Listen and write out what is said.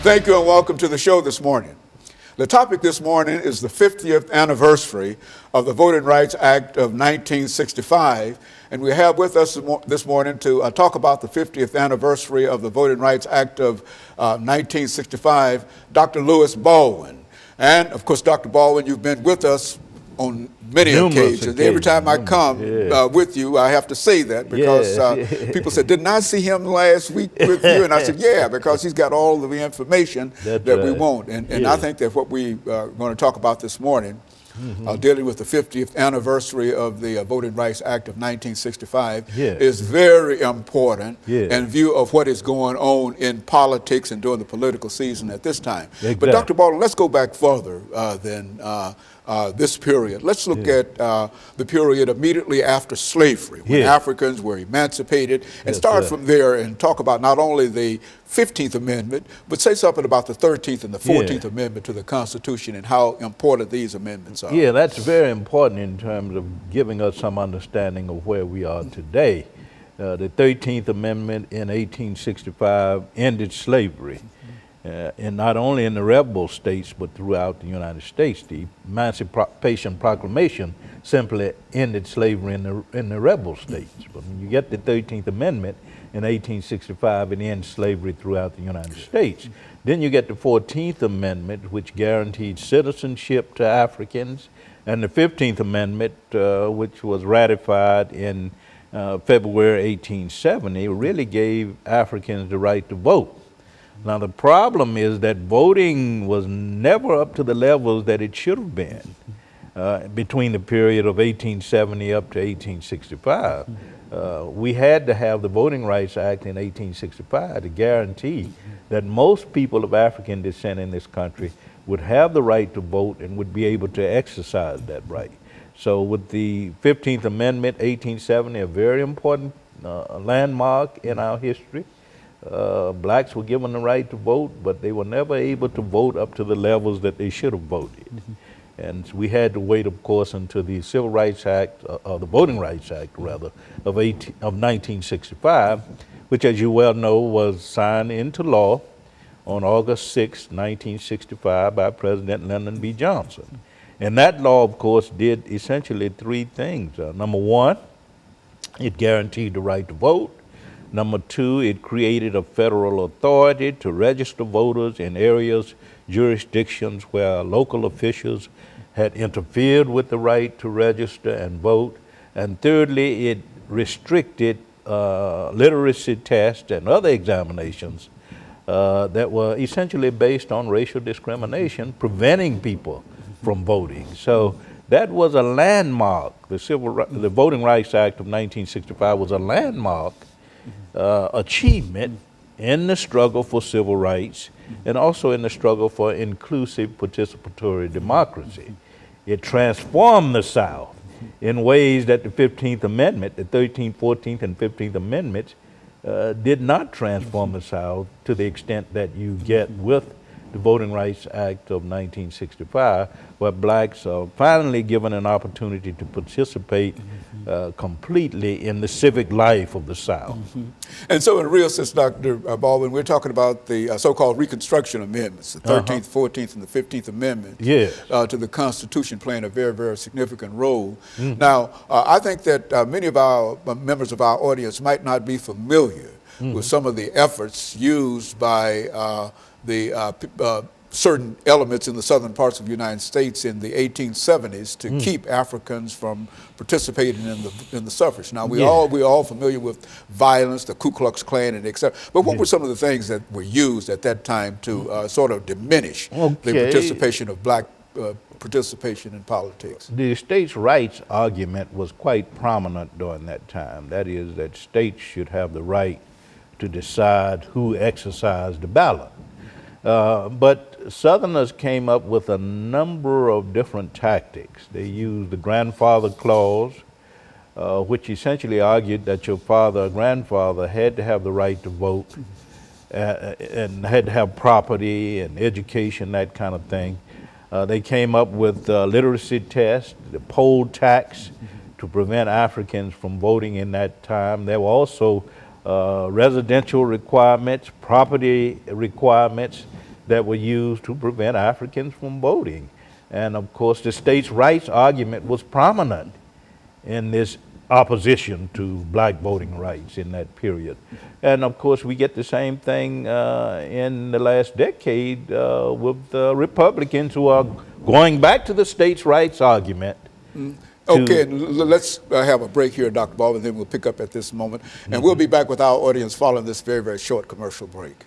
Thank you and welcome to the show this morning. The topic this morning is the 50th anniversary of the Voting Rights Act of 1965, and we have with us this morning to talk about the 50th anniversary of the Voting Rights Act of 1965, Dr. Baldwin. And of course, Dr. Baldwin, you've been with us on many occasions. Every time I come with you, I have to say that because people said, didn't I see him last week with you? And I said, yeah, because he's got all of the information that we want. And I think that what we are going to talk about this morning, dealing with the 50th anniversary of the Voting Rights Act of 1965, is very important in view of what is going on in politics and during the political season at this time. But Dr. Baldwin, let's go back further than this period. Let's look at the period immediately after slavery, when Africans were emancipated, and start from there and talk about not only the 15th Amendment, but say something about the 13th and the 14th Amendment to the Constitution and how important these amendments are. Yeah, that's very important in terms of giving us some understanding of where we are today. The 13th Amendment in 1865 ended slavery. And not only in the rebel states, but throughout the United States. The Emancipation Proclamation simply ended slavery in the rebel states. But when you get the 13th Amendment in 1865, it ends slavery throughout the United States. Then you get the 14th Amendment, which guaranteed citizenship to Africans, and the 15th Amendment, which was ratified in February 1870, really gave Africans the right to vote. Now the problem is that voting was never up to the levels that it should have been between the period of 1870 up to 1865. We had to have the Voting Rights Act in 1865 to guarantee that most people of African descent in this country would have the right to vote and would be able to exercise that right. So with the 15th Amendment, 1870, a very important landmark in our history. Blacks were given the right to vote, but they were never able to vote up to the levels that they should have voted. And we had to wait, of course, until the Civil Rights Act, or the Voting Rights Act, rather, of 1965, which, as you well know, was signed into law on August 6, 1965 by President Lyndon B. Johnson. And that law, of course, did essentially three things. Number one, it guaranteed the right to vote. Number two, it created a federal authority to register voters in areas, jurisdictions where local officials had interfered with the right to register and vote. And thirdly, it restricted literacy tests and other examinations that were essentially based on racial discrimination, preventing people from voting. So that was a landmark. The Voting Rights Act of 1965 was a landmark achievement in the struggle for civil rights and also in the struggle for inclusive participatory democracy. It transformed the South in ways that the 15th Amendment, the 13th, 14th, and 15th Amendments did not transform the South to the extent that you get with the Voting Rights Act of 1965, where blacks are finally given an opportunity to participate completely in the civic life of the South. And so in a real sense, Dr. Baldwin, we're talking about the so-called Reconstruction Amendments, the 13th, 14th, and the 15th Amendment to the Constitution, playing a very, very significant role. Now, I think that many of our members of our audience might not be familiar with some of the efforts used by certain elements in the southern parts of the United States in the 1870s to keep Africans from participating in the suffrage. Now we're all familiar with violence, the Ku Klux Klan, and etc. But what were some of the things that were used at that time to sort of diminish the participation of black participation in politics? The states' rights argument was quite prominent during that time. That is, that states should have the right to decide who exercised the ballot. But Southerners came up with a number of different tactics. They used the grandfather clause, which essentially argued that your father or grandfather had to have the right to vote and had to have property and education, that kind of thing. They came up with literacy tests, the poll tax to prevent Africans from voting in that time. There were also residential requirements, property requirements, that were used to prevent Africans from voting. And of course, the states' rights argument was prominent in this opposition to black voting rights in that period. And of course, we get the same thing in the last decade with Republicans who are going back to the states' rights argument. Okay, and let's have a break here, Dr. Baldwin, then we'll pick up at this moment. And we'll be back with our audience following this very, very short commercial break.